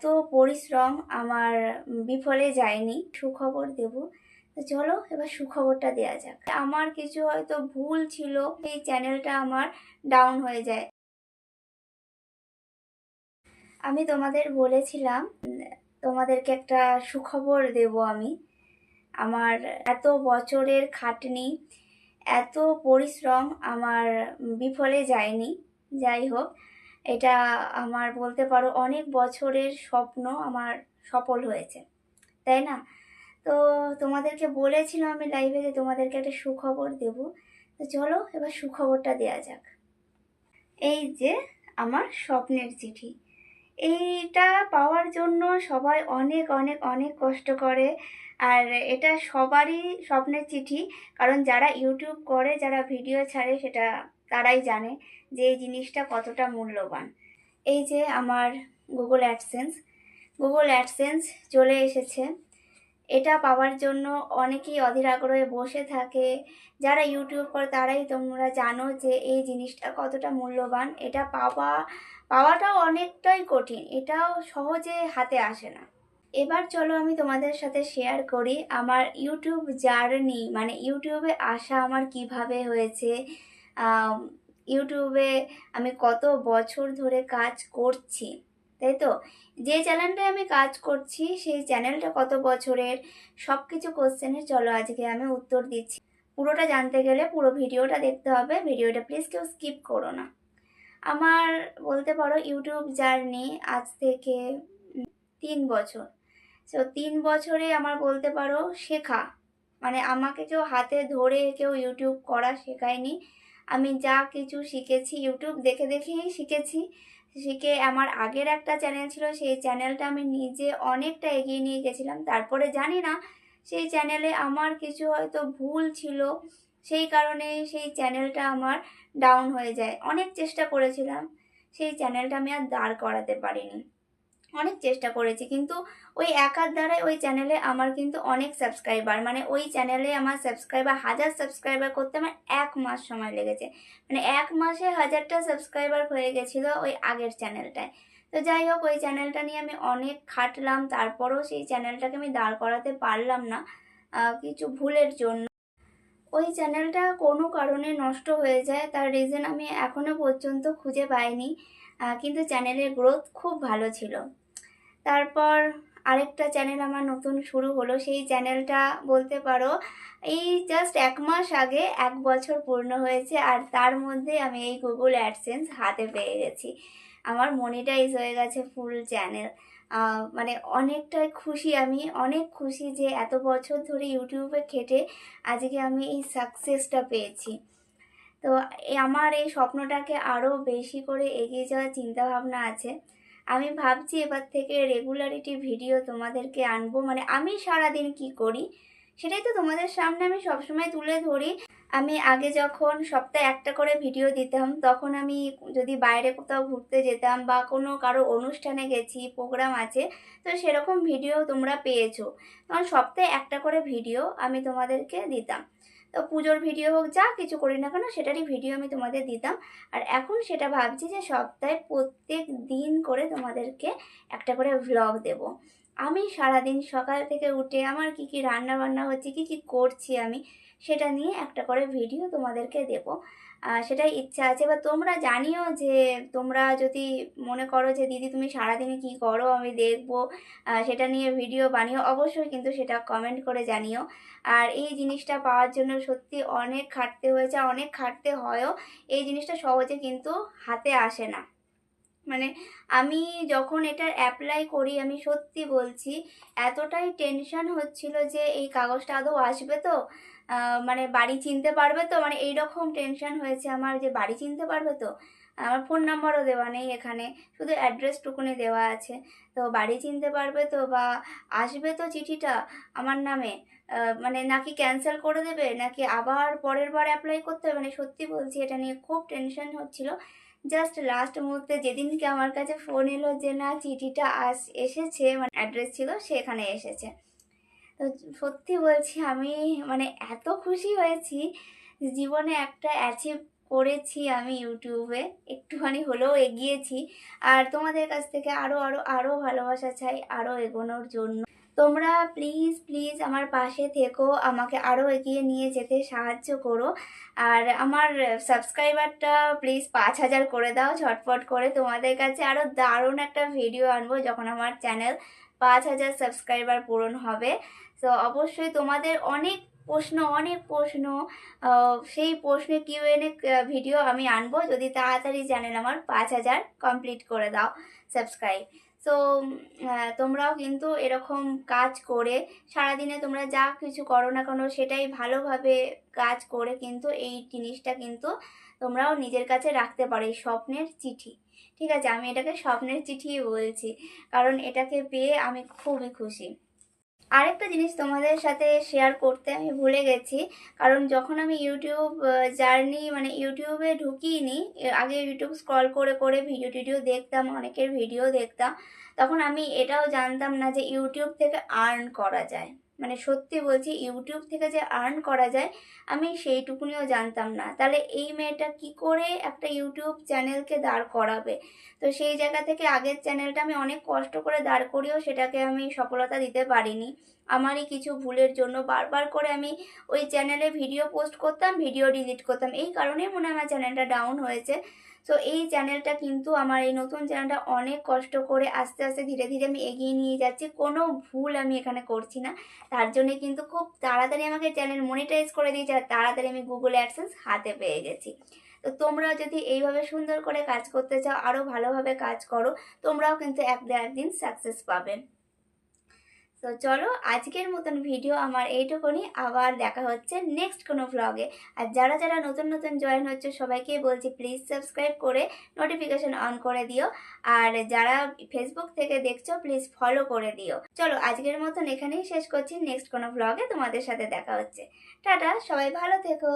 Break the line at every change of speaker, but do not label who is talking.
এত পরিশ্রম আমার বিফলে যায়নি। সুখবর দেব। তো চলো এবার সুখবরটা দেয়া যাক। আমার কিছু হয়তো ভুল ছিল, এই চ্যানেলটা আমার ডাউন হয়ে যায়। আমি তোমাদের বলেছিলাম তোমাদেরকে একটা সুখবর দেব আমি। আমার এত বছরের খাটনি, এত পরিশ্রম আমার বিফলে যায়নি। যাই হোক, এটা আমার বলতে পারো অনেক বছরের স্বপ্ন আমার সফল হয়েছে, তাই না? তো তোমাদেরকে বলেছিলাম আমি লাইভে যে তোমাদেরকে একটা সুখবর দেব। তো চলো এবার সুখবরটা দেয়া যাক। এই যে আমার স্বপ্নের চিঠি, এইটা পাওয়ার জন্য সবাই অনেক অনেক অনেক কষ্ট করে। আর এটা সবারই স্বপ্নের চিঠি, কারণ যারা ইউটিউব করে, যারা ভিডিও ছাড়ে, সেটা তারাই জানে যে এই জিনিসটা কতটা মূল্যবান। এই যে আমার গুগল অ্যাডসেন্স চলে এসেছে। এটা পাওয়ার জন্য অনেকেই অধীর আগ্রহে বসে থাকে। যারা ইউটিউব করে তারাই তোমরা জানো যে এই জিনিসটা কতটা মূল্যবান। এটা পাওয়াটাও অনেকটাই কঠিন, এটাও সহজে হাতে আসে না। এবার চলো আমি তোমাদের সাথে শেয়ার করি আমার ইউটিউব জার্নি, মানে ইউটিউবে আসা আমার কিভাবে হয়েছে। ইউটিউবে আমি কত বছর ধরে কাজ করছি, তাই তো? যে চ্যানেলটায় আমি কাজ করছি সেই চ্যানেলটা কত বছরের, সব কিছু কোশ্চেনের চলো আজকে আমি উত্তর দিচ্ছি। পুরোটা জানতে গেলে পুরো ভিডিওটা দেখতে হবে। ভিডিওটা প্লিজ কেউ স্কিপ করো না। আমার বলতে পারো ইউটিউব জার্নি আজ থেকে 3 বছর। তো 3 বছরে আমার বলতে পারো শেখা, মানে আমাকে কেউ হাতে ধরে কেউ ইউটিউব করা শেখায়নি। আমি যা কিছু শিখেছি ইউটিউব দেখে দেখেই শিখেছি। শিখে আমার আগের একটা চ্যানেল ছিল, সেই চ্যানেলটা আমি নিজে অনেকটা এগিয়ে নিয়ে গেছিলাম। তারপরে জানি না সেই চ্যানেলে আমার কিছু হয়তো ভুল ছিল, সেই কারণে সেই চ্যানেলটা আমার ডাউন হয়ে যায়। অনেক চেষ্টা করেছিলাম, সেই চ্যানেলটা আমি আর দাঁড় করাতে পারিনি। অনেক চেষ্টা করেছি, কিন্তু ওই একার দ্বারাই ওই চ্যানেলে আমার কিন্তু অনেক সাবস্ক্রাইবার, মানে ওই চ্যানেলে আমার সাবস্ক্রাইবার 1000 সাবস্ক্রাইবার করতে আমার 1 মাস সময় লেগেছে। মানে 1 মাসে 1000টা সাবস্ক্রাইবার হয়ে গেছিলো ওই আগের চ্যানেলটায়। তো যাই হোক, ওই চ্যানেলটা নিয়ে আমি অনেক খাটলাম, তারপরও সেই চ্যানেলটাকে আমি দাঁড় করাতে পারলাম না কিছু ভুলের জন্য। ওই চ্যানেলটা কোনো কারণে নষ্ট হয়ে যায়, তার রিজন আমি এখনো পর্যন্ত খুঁজে পাইনি। কিন্তু চ্যানেলের গ্রোথ খুব ভালো ছিল। তারপর আরেকটা চ্যানেল আমার নতুন শুরু হলো। সেই চ্যানেলটা বলতে পারো এই জাস্ট 1 মাস আগে 1 বছর পূর্ণ হয়েছে, আর তার মধ্যে আমি এই গুগল অ্যাডসেন্স হাতে পেয়ে গেছি। আমার মনিটাইজ হয়ে গেছে ফুল চ্যানেল। মানে অনেকটাই খুশি, আমি অনেক খুশি যে এত বছর ধরে ইউটিউবে খেটে আজকে আমি এই সাকসেসটা পেয়েছি। তো আমার এই স্বপ্নটাকে আরও বেশি করে এগিয়ে যাওয়ার চিন্তাভাবনা আছে। আমি ভাবছি এবার থেকে রেগুলারিটি ভিডিও তোমাদেরকে আনবো, মানে আমি সারাদিন কি করি সেটাই তো তোমাদের সামনে আমি সবসময় তুলে ধরি। আমি আগে যখন সপ্তাহে একটা করে ভিডিও দিতাম, তখন আমি যদি বাইরে কোথাও ঘুরতে যেতাম বা কোনো কারো অনুষ্ঠানে গেছি, প্রোগ্রাম আছে, তো সেরকম ভিডিও তোমরা পেয়েছো। তখন সপ্তাহে একটা করে ভিডিও আমি তোমাদেরকে দিতাম। তো পুজোর ভিডিও হোক, যা কিছু করি না কেন সেটারই ভিডিও আমি তোমাদের দিতাম। আর এখন সেটা ভাবছি যে সপ্তাহে প্রত্যেক দিন করে তোমাদেরকে একটা করে ভ্লগ দেব। আমি সারাদিন সকাল থেকে উঠে আমার কি কি রান্না বান্না হচ্ছে, কি কি করছি আমি, সেটা নিয়ে একটা করে ভিডিও তোমাদেরকে দেব। সেটাই ইচ্ছা আছে। বা তোমরা জানিও যে তোমরা যদি মনে করো যে দিদি তুমি সারাদিনে কি করো আমি দেখবো, সেটা নিয়ে ভিডিও বানিও, অবশ্যই কিন্তু সেটা কমেন্ট করে জানিও। আর এই জিনিসটা পাওয়ার জন্য সত্যি অনেক খাটতে হয়েছে, অনেক খাটতে হয়ও। এই জিনিসটা সহজে কিন্তু হাতে আসে না। মানে আমি যখন এটা অ্যাপ্লাই করি, আমি সত্যি বলছি এতটাই টেনশন হচ্ছিল যে এই কাগজটা আদৌ আসবে তো, মানে বাড়ি চিনতে পারবে তো, মানে এইরকম টেনশন হয়েছে আমার যে বাড়ি চিনতে পারবে তো। আমার ফোন নাম্বারও দেওয়া নেই এখানে, শুধু অ্যাড্রেসটুকুনি দেওয়া আছে। তো বাড়ি চিনতে পারবে তো, বা আসবে তো চিঠিটা আমার নামে, মানে নাকি ক্যান্সেল করে দেবে, নাকি আবার পরের বার অ্যাপ্লাই করতে হবে। মানে সত্যি বলছি এটা নিয়ে খুব টেনশন হচ্ছিল। জাস্ট লাস্ট মুহূর্তে যেদিনকে আমার কাছে ফোন এলো যে না চিঠিটা এসেছে, মানে অ্যাড্রেস ছিল সেখানে এসেছে, তো সত্যি বলছি আমি মানে এত খুশি হয়েছি, জীবনে একটা অ্যাচিভ করেছি আমি ইউটিউবে, একটুখানি হলেও এগিয়েছি। আর তোমাদের কাছ থেকে আরও আরও আরও ভালোবাসা চাই আরও এগোনোর জন্য। তোমরা প্লিজ প্লিজ আমার পাশে থেকো, আমাকে আরও এগিয়ে নিয়ে যেতে সাহায্য করো। আর আমার সাবস্ক্রাইবারটা প্লিজ 5,000 করে দাও ঝটপট করে। তোমাদের কাছে আরও দারুণ একটা ভিডিও আনবো যখন আমার চ্যানেল 5,000 সাবস্ক্রাইবার পূরণ হবে। তো অবশ্যই তোমাদের অনেক প্রশ্ন, সেই প্রশ্নে কিউএনএ ভিডিও আমি আনবো যদি তাড়াতাড়ি চ্যানেল আমার 5,000 কমপ্লিট করে দাও সাবস্ক্রাইব। তো তোমরাও কিন্তু এরকম কাজ করে সারাদিনে তোমরা যা কিছু করো না কেন সেটাই ভালোভাবে কাজ করে কিন্তু এই জিনিসটা কিন্তু তোমরাও নিজের কাছে রাখতে পারো, এই স্বপ্নের চিঠি। ঠিক আছে, আমি এটাকে স্বপ্নের চিঠিই বলছি, কারণ এটাকে পেয়ে আমি খুবই খুশি। আরেকটা জিনিস তোমাদের সাথে শেয়ার করতে আমি ভুলে গেছি, কারণ যখন আমি ইউটিউব জার্নি মানে ইউটিউবে ঢুকিনি, আগে ইউটিউব স্ক্রল করে করে ভিডিও টিডিও দেখতাম, অনেকের ভিডিও দেখতাম, তখন আমি এটাও জানতাম না যে ইউটিউব থেকে আর্ন করা যায়। মানে সত্যি বলছি, ইউটিউব থেকে যে আর্ন করা যায় আমি সেইটুকুনিও জানতাম না। তাহলে এই মেয়েটা কি করে একটা ইউটিউব চ্যানেলকে দাঁড় করাবে? তো সেই জায়গা থেকে আগের চ্যানেলটা আমি অনেক কষ্ট করে দাঁড় করিয়েও সেটাকে আমি সফলতা দিতে পারিনি। আমারই কিছু ভুলের জন্য বারবার করে আমি ওই চ্যানেলে ভিডিও পোস্ট করতাম, ভিডিও ডিলিট করতাম, এই কারণেই মনে হয় আমার চ্যানেলটা ডাউন হয়েছে। তো এই চ্যানেলটা কিন্তু আমার এই নতুন চ্যানেলটা অনেক কষ্ট করে আস্তে আস্তে ধীরে ধীরে আমি এগিয়ে নিয়ে যাচ্ছি, কোনো ভুল আমি এখানে করছি না। তার জন্যে কিন্তু খুব তাড়াতাড়ি আমাকে চ্যানেল মনিটাইজ করে দিয়েছে, আর তাড়াতাড়ি আমি গুগল অ্যাডসেন্স হাতে পেয়ে গেছি। তো তোমরাও যদি এইভাবে সুন্দর করে কাজ করতে চাও, আরও ভালোভাবে কাজ করো, তোমরাও কিন্তু একদিন সাকসেস পাবে। তো চলো, আজকের মতন ভিডিও আমার এইটুকুনি, আবার দেখা হচ্ছে নেক্সট কোনো ভ্লগে। আর যারা যারা নতুন নতুন জয়েন হচ্ছে সবাইকে বলছি প্লিজ সাবস্ক্রাইব করে নোটিফিকেশন অন করে দিও। আর যারা ফেসবুক থেকে দেখছো প্লিজ ফলো করে দিও। চলো, আজকের মতন এখানেই শেষ করছি, নেক্সট কোনো ভ্লগে তোমাদের সাথে দেখা হচ্ছে। টাটা, সবাই ভালো থেকো।